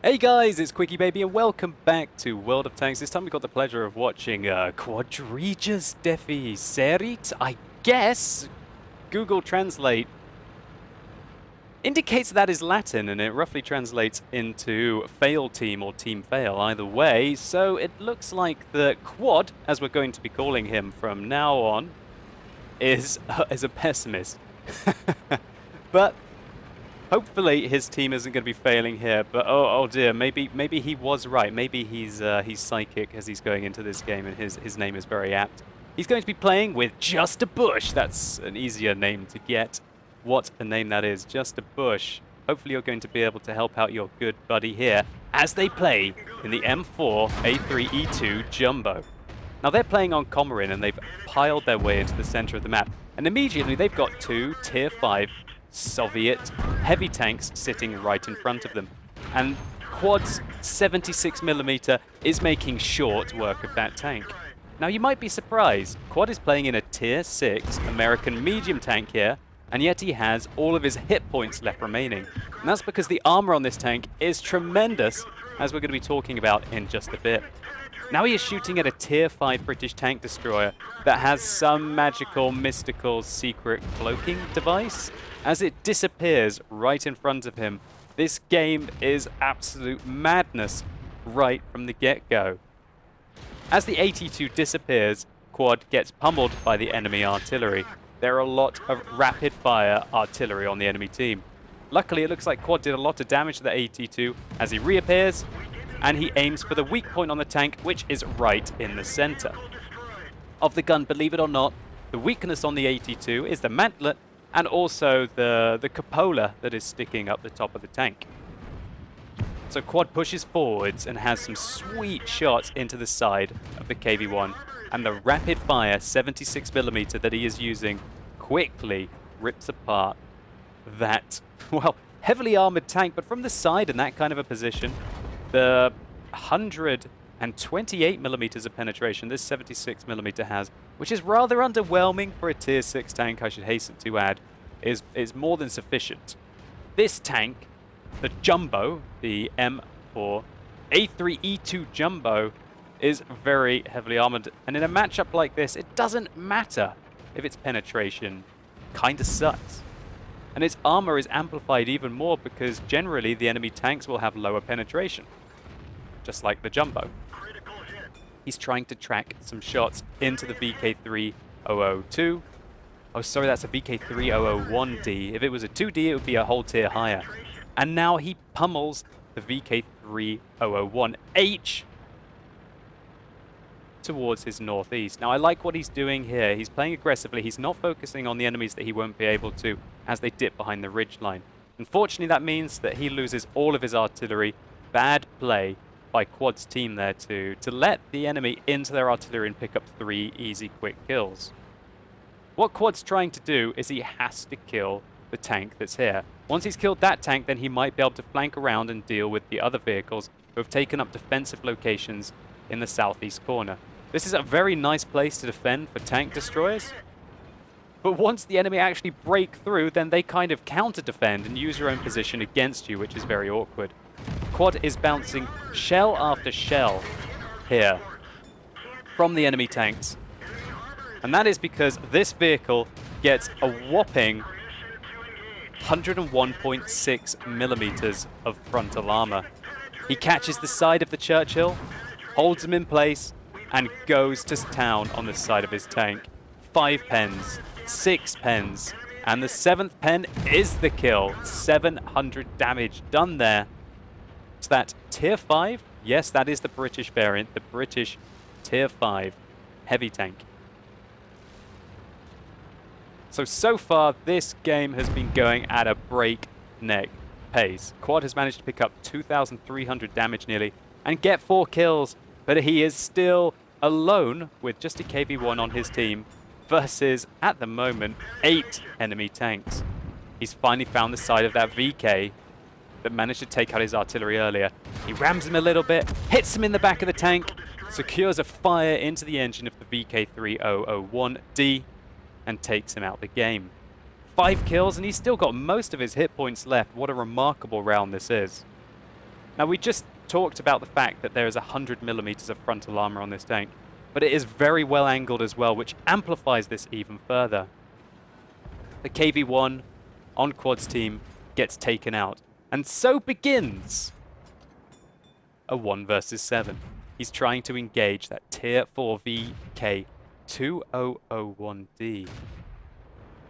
Hey guys, it's QuickyBaby and welcome back to World of Tanks. This time we got the pleasure of watching Quadrigas Defi Serit. I guess Google Translate indicates that is Latin and it roughly translates into fail team or team fail either way. So it looks like the Quad, as we're going to be calling him from now on, is a pessimist. But hopefully his team isn't going to be failing here, but oh dear, maybe he was right. Maybe he's psychic as he's going into this game, and his name is very apt. He's going to be playing with Just a Bush. That's an easier name to get. What a name that is, Just a Bush. Hopefully you're going to be able to help out your good buddy here as they play in the M4A3E2 Jumbo. Now they're playing on Comarin and they've piled their way into the center of the map, and immediately they've got two Tier 5 Soviet heavy tanks sitting right in front of them. And Quad's 76mm is making short work of that tank. Now you might be surprised, Quad is playing in a Tier 6 American medium tank here, and yet he has all of his hit points left remaining. And that's because the armor on this tank is tremendous, as we're going to be talking about in just a bit. Now he is shooting at a Tier 5 British tank destroyer that has some magical, mystical, secret cloaking device. As it disappears right in front of him, this game is absolute madness right from the get-go. As the 82 disappears, Quad gets pummeled by the enemy artillery. There are a lot of rapid-fire artillery on the enemy team. Luckily, it looks like Quad did a lot of damage to the 82 as he reappears, and he aims for the weak point on the tank, which is right in the center of the gun. Believe it or not, the weakness on the 82 is the mantlet and also the cupola that is sticking up the top of the tank. So Quad pushes forwards and has some sweet shots into the side of the KV-1, and the rapid-fire 76mm that he is using quickly rips apart that, well, heavily armored tank, but from the side in that kind of a position, the 128mm of penetration this 76mm has, which is rather underwhelming for a Tier 6 tank, I should hasten to add, is more than sufficient. This tank, the Jumbo, the M4A3E2 Jumbo, is very heavily armored, and in a matchup like this, it doesn't matter if its penetration kinda sucks. And its armor is amplified even more because generally the enemy tanks will have lower penetration, just like the Jumbo. He's trying to track some shots into the VK3002. Oh, sorry, that's a VK3001D. If it was a 2D, it would be a whole tier higher. And now he pummels the VK3001H towards his northeast. Now, I like what he's doing here. He's playing aggressively. He's not focusing on the enemies that he won't be able to as they dip behind the ridge line. Unfortunately, that means that he loses all of his artillery. Bad play by Quad's team there to let the enemy into their artillery and pick up 3 easy, quick kills. What Quad's trying to do is he has to kill the tank that's here. Once he's killed that tank, then he might be able to flank around and deal with the other vehicles who have taken up defensive locations in the southeast corner. This is a very nice place to defend for tank destroyers. But once the enemy actually break through, then they kind of counter-defend and use your own position against you, which is very awkward. Quad is bouncing shell after shell here from the enemy tanks. And that is because this vehicle gets a whopping 101.6mm of frontal armor. He catches the side of the Churchill, holds him in place, and goes to town on the side of his tank. 5 pens, 6 pens, and the 7th pen is the kill. 700 damage done there. So that Tier 5, yes, that is the British variant, the British Tier 5 heavy tank. So far, this game has been going at a breakneck pace. Quad has managed to pick up 2,300 damage nearly and get 4 kills, but he is still alone with just a KV-1 on his team versus, at the moment, 8 enemy tanks. He's finally found the side of that VK that managed to take out his artillery earlier. He rams him a little bit, hits him in the back of the tank, secures a fire into the engine of the VK3001D, and takes him out the game. 5 kills, and he's still got most of his hit points left. What a remarkable round this is. Now, we just talked about the fact that there is 100 millimeters of frontal armor on this tank, but it is very well angled as well, which amplifies this even further. The KV-1 on Quad's team gets taken out, and so begins a 1 versus 7. He's trying to engage that Tier 4 VK2001D.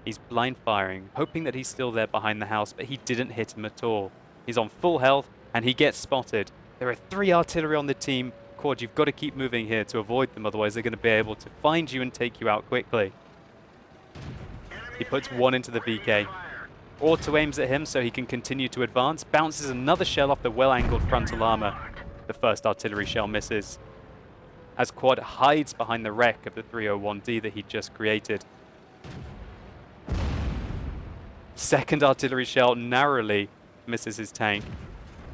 He's blind firing, hoping that he's still there behind the house, but he didn't hit him at all. He's on full health, and he gets spotted. There are 3 artillery on the team. Quad, you've got to keep moving here to avoid them, otherwise they're going to be able to find you and take you out quickly. He puts 1 into the VK. Auto aims at him so he can continue to advance. Bounces another shell off the well-angled frontal armor. The first artillery shell misses, as Quad hides behind the wreck of the 301D that he just created. Second artillery shell narrowly misses his tank,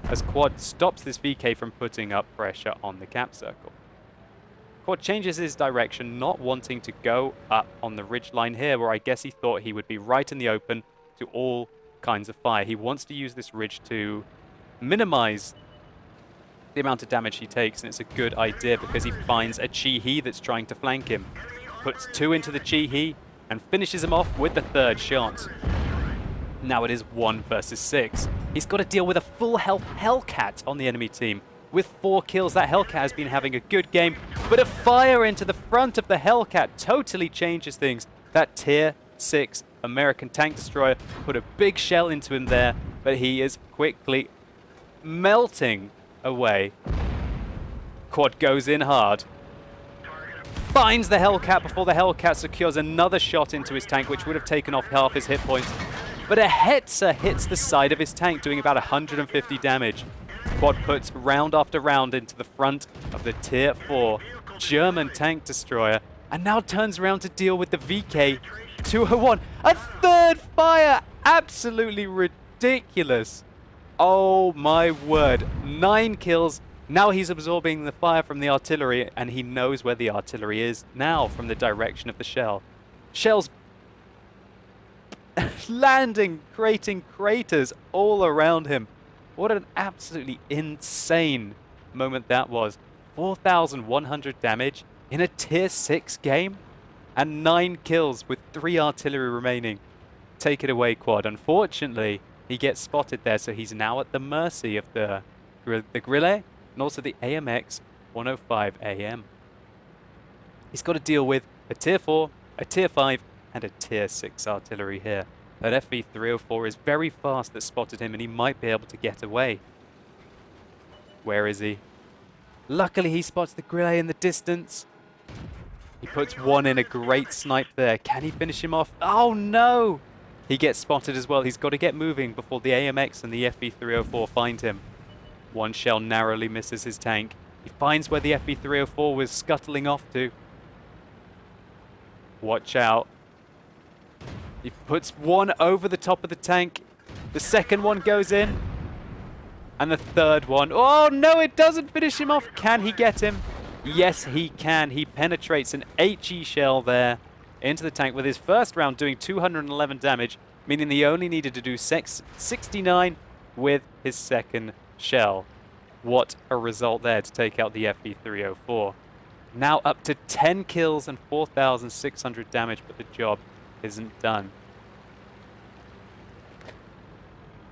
as Quad stops this VK from putting up pressure on the cap circle. Quad changes his direction, not wanting to go up on the ridge line here, where I guess he thought he would be right in the open to all kinds of fire. He wants to use this ridge to minimize the amount of damage he takes, and it's a good idea because he finds a Chi-He that's trying to flank him. Puts 2 into the Chi-He and finishes him off with the 3rd shot. Now it is 1 versus 6. He's got to deal with a full health Hellcat on the enemy team. With 4 kills, that Hellcat has been having a good game, but a fire into the front of the Hellcat totally changes things. That Tier 6 American tank destroyer put a big shell into him there, but he is quickly melting away. Quad goes in hard. Finds the Hellcat before the Hellcat secures another shot into his tank, which would have taken off half his hit points. But a Hetzer hits the side of his tank, doing about 150 damage. Quad puts round after round into the front of the Tier 4 German tank destroyer, and now turns around to deal with the VK201. A 3rd fire! Absolutely ridiculous. Oh my word. 9 kills. Now he's absorbing the fire from the artillery, and he knows where the artillery is now from the direction of the shell. Shells landing, creating craters all around him. What an absolutely insane moment that was. 4,100 damage in a Tier 6 game, and 9 kills with 3 artillery remaining. Take it away, Quad. Unfortunately, he gets spotted there, so he's now at the mercy of the Grille and also the AMX 105 AM. He's got to deal with a Tier 4, a Tier 5, and a Tier 6 artillery here. That FV304 is very fast, that spotted him, and he might be able to get away. Where is he? Luckily, he spots the Grille in the distance. He puts 1 in, a great snipe there. Can he finish him off? Oh no! He gets spotted as well. He's got to get moving before the AMX and the FV304 find him. 1 shell narrowly misses his tank. He finds where the FV304 was scuttling off to. Watch out. He puts 1 over the top of the tank. The second one goes in. And the 3rd one. Oh no, it doesn't finish him off. Can he get him? Yes, he can. He penetrates an HE shell there into the tank with his first round doing 211 damage, meaning he only needed to do 69 with his second shell. What a result there to take out the FV304. Now up to 10 kills and 4,600 damage, but the job isn't done.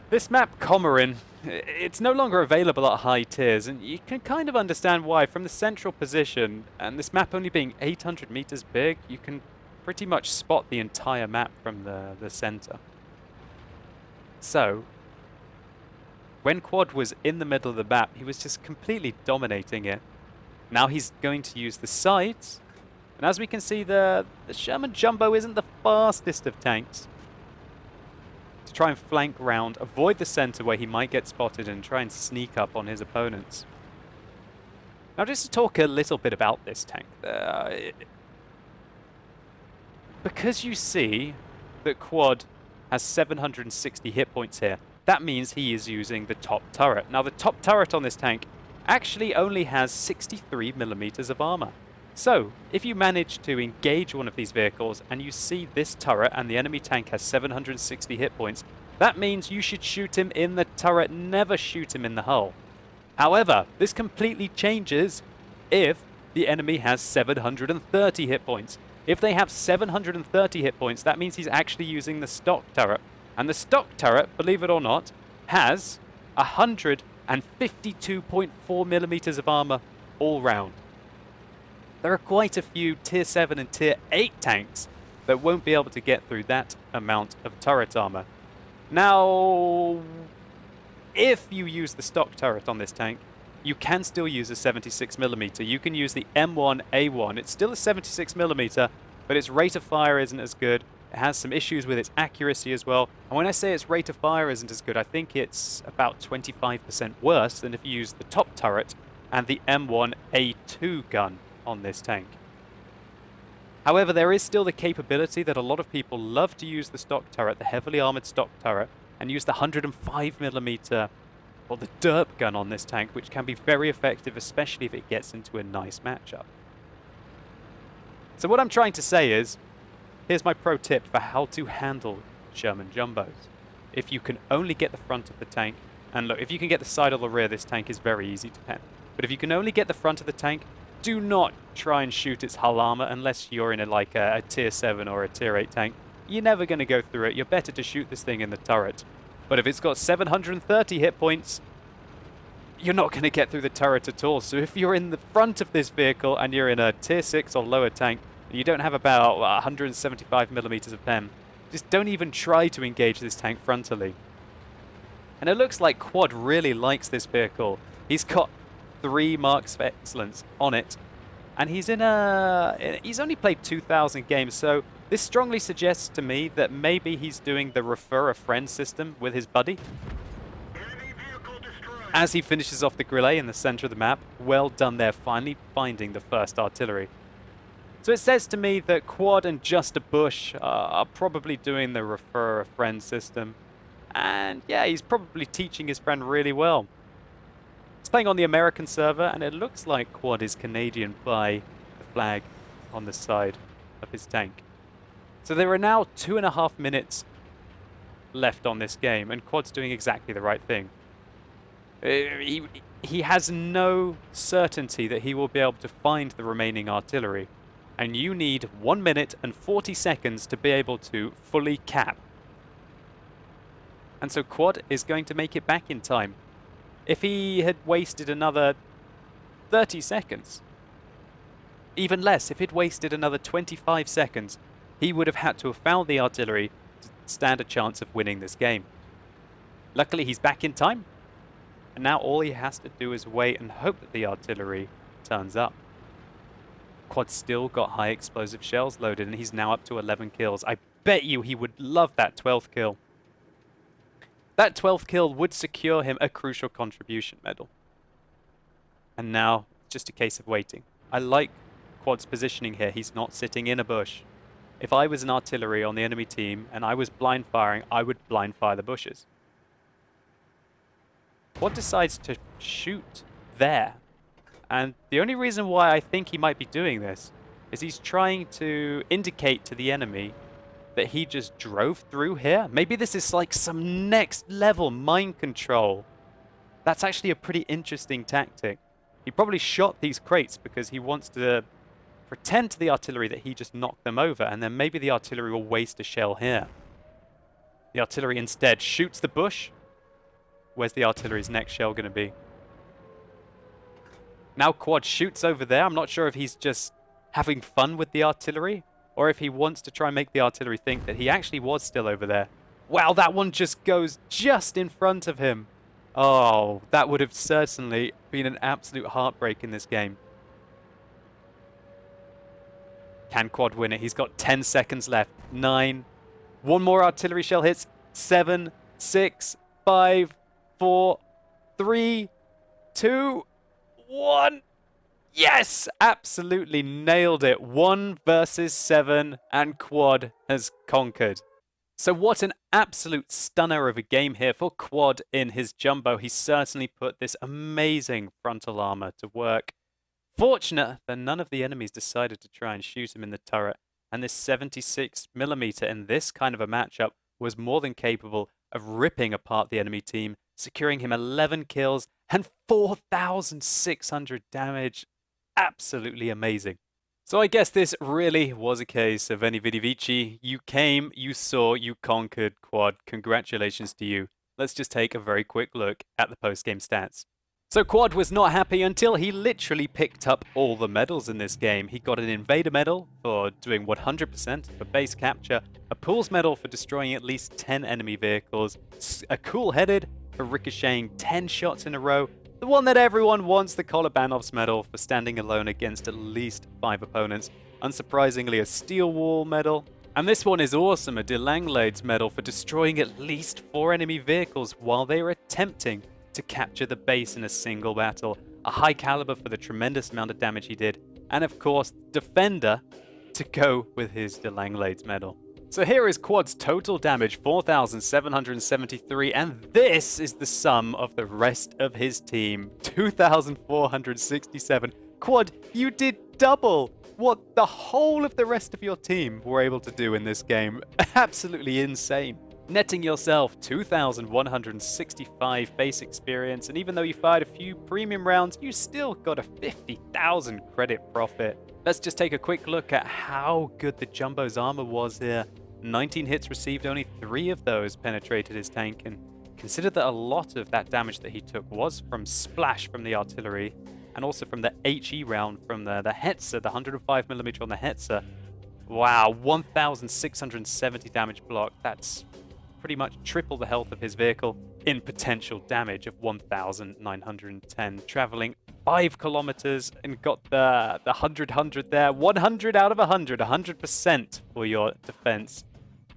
This map, Comorin, it's no longer available at high tiers, and you can kind of understand why. From the central position, and this map only being 800 meters big, you can pretty much spot the entire map from the center. So, when Quad was in the middle of the map, he was just completely dominating it. Now he's going to use the sides, and as we can see, the Sherman Jumbo isn't the fastest of tanks. To try and flank round, avoid the center where he might get spotted, and try and sneak up on his opponents. Now just to talk a little bit about this tank. Because you see that Quad has 760 hit points here, that means he is using the top turret. Now the top turret on this tank actually only has 63 millimeters of armor. So, if you manage to engage one of these vehicles and you see this turret and the enemy tank has 760 hit points, that means you should shoot him in the turret, never shoot him in the hull. However, this completely changes if the enemy has 730 hit points. If they have 730 hit points, that means he's actually using the stock turret. And the stock turret, believe it or not, has 152.4 millimeters of armor all round. There are quite a few tier 7 and tier 8 tanks that won't be able to get through that amount of turret armor. Now, if you use the stock turret on this tank, you can still use a 76mm. You can use the M4A3E2. It's still a 76mm, but its rate of fire isn't as good. It has some issues with its accuracy as well. And when I say its rate of fire isn't as good, I think it's about 25% worse than if you use the top turret and the M4A2 gun on this tank. However, there is still the capability that a lot of people love to use the stock turret, the heavily armored stock turret, and use the 105mm or the derp gun on this tank, which can be very effective, especially if it gets into a nice matchup. So what I'm trying to say is, here's my pro tip for how to handle Sherman Jumbos. If you can only get the front of the tank, and look, if you can get the side or the rear, this tank is very easy to pen. But if you can only get the front of the tank, do not try and shoot its hull armor unless you're in a tier 7 or a tier 8 tank. You're never going to go through it. You're better to shoot this thing in the turret. But if it's got 730 hit points, you're not going to get through the turret at all. So if you're in the front of this vehicle and you're in a tier 6 or lower tank, and you don't have about 175mm of pen, just don't even try to engage this tank frontally. And it looks like Quad really likes this vehicle. He's got 3 marks for excellence on it, and he's only played 2,000 games, so this strongly suggests to me that maybe he's doing the refer a friend system with his buddy. As he finishes off the grille in the center of the map, well done there, finally finding the first artillery. So it says to me that Quad and Just a Bush are probably doing the refer a friend system, and yeah, he's probably teaching his friend really well. He's playing on the American server, and it looks like Quad is Canadian by the flag on the side of his tank. So there are now 2.5 minutes left on this game, and Quad's doing exactly the right thing. He has no certainty that he will be able to find the remaining artillery, and you need 1 minute and 40 seconds to be able to fully cap. And so Quad is going to make it back in time. If he had wasted another 30 seconds, even less, if he'd wasted another 25 seconds, he would have had to have found the artillery to stand a chance of winning this game. Luckily, he's back in time, and now all he has to do is wait and hope that the artillery turns up. Quad's still got high explosive shells loaded, and he's now up to 11 kills. I bet you he would love that 12th kill. That 12th kill would secure him a crucial contribution medal. And now, it's just a case of waiting. I like Quad's positioning here. He's not sitting in a bush. If I was an artillery on the enemy team and I was blind firing, I would blind fire the bushes. Quad decides to shoot there. And the only reason why I think he might be doing this is he's trying to indicate to the enemy that he just drove through here. Maybe this is like some next level mind control. That's actually a pretty interesting tactic. He probably shot these crates because he wants to pretend to the artillery that he just knocked them over, and then maybe the artillery will waste a shell here. The artillery instead shoots the bush. Where's the artillery's next shell going to be? Now Quad shoots over there. I'm not sure if he's just having fun with the artillery, or if he wants to try and make the artillery think that he actually was still over there. Wow, that one just goes just in front of him. Oh, that would have certainly been an absolute heartbreak in this game. Can Quad win it? He's got 10 seconds left. 9. One more artillery shell hits. 7, 6, 5, 4, 3, 2, 1. Yes! Absolutely nailed it. 1 versus 7, and Quad has conquered. So what an absolute stunner of a game here for Quad in his jumbo. He certainly put this amazing frontal armor to work. Fortunate that none of the enemies decided to try and shoot him in the turret, and this 76mm in this kind of a matchup was more than capable of ripping apart the enemy team, securing him 11 kills and 4,600 damage. Absolutely amazing. So I guess this really was a case of Veni, Vidi, Vici. You came, you saw, you conquered Quad. Congratulations to you. Let's just take a very quick look at the post-game stats. So Quad was not happy until he literally picked up all the medals in this game. He got an Invader medal for doing 100% for base capture, a Pools medal for destroying at least 10 enemy vehicles, a Cool-Headed for ricocheting 10 shots in a row, the one that everyone wants, the Kolobanov's medal for standing alone against at least 5 opponents, unsurprisingly a Steel Wall medal, and this one is awesome, a DeLangle's medal for destroying at least 4 enemy vehicles while they were attempting to capture the base in a single battle, a high caliber for the tremendous amount of damage he did, and of course, Defender to go with his DeLangle's medal. So here is Quad's total damage, 4,773, and this is the sum of the rest of his team, 2,467. Quad, you did double what the whole of the rest of your team were able to do in this game. Absolutely insane. Netting yourself 2,165 base experience, and even though you fired a few premium rounds, you still got a 50,000 credit profit. Let's just take a quick look at how good the Jumbo's armor was here. 19 hits received, only 3 of those penetrated his tank, and consider that a lot of that damage that he took was from splash from the artillery, and also from the HE round from the Hetzer, the 105mm on the Hetzer. Wow, 1,670 damage block. That's pretty much triple the health of his vehicle in potential damage of 1,910, traveling 5 kilometers and got the 100 there. 100 out of 100, 100% for your defense.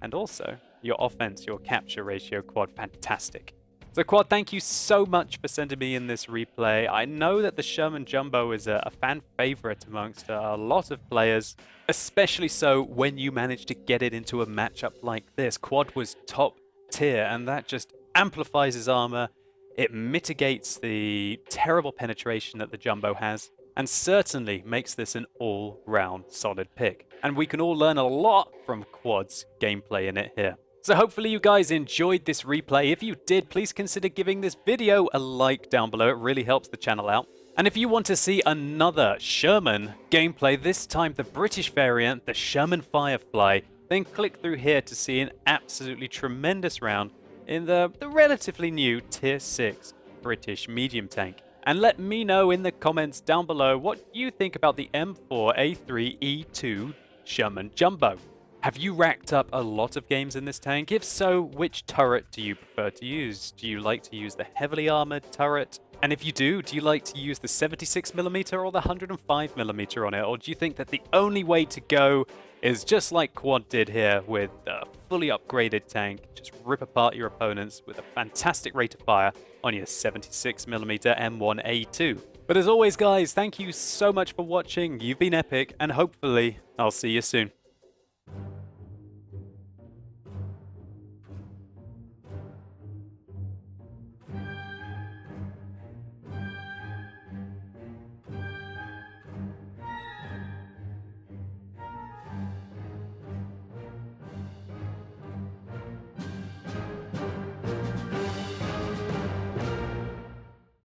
And also your offense, your capture ratio, Quad, fantastic. So Quad, thank you so much for sending me in this replay. I know that the Sherman Jumbo is a fan favorite amongst a lot of players, especially so when you manage to get it into a matchup like this. Quad was top tier, and that just amplifies his armor. It mitigates the terrible penetration that the Jumbo has, and certainly makes this an all-round solid pick. And we can all learn a lot from Quad's gameplay in it here. So hopefully you guys enjoyed this replay. If you did, please consider giving this video a like down below. It really helps the channel out. And if you want to see another Sherman gameplay, this time the British variant, the Sherman Firefly, then click through here to see an absolutely tremendous round in the relatively new Tier 6 British medium tank. And let me know in the comments down below what you think about the M4A3E2 Sherman Jumbo. Have you racked up a lot of games in this tank? If so, which turret do you prefer to use? Do you like to use the heavily armored turret? And if you do you like to use the 76mm or the 105mm on it? Or do you think that the only way to go is just like Quad did here with a fully upgraded tank, just rip apart your opponents with a fantastic rate of fire on your 76mm M4A3E2? But as always guys, thank you so much for watching. You've been epic, and hopefully I'll see you soon.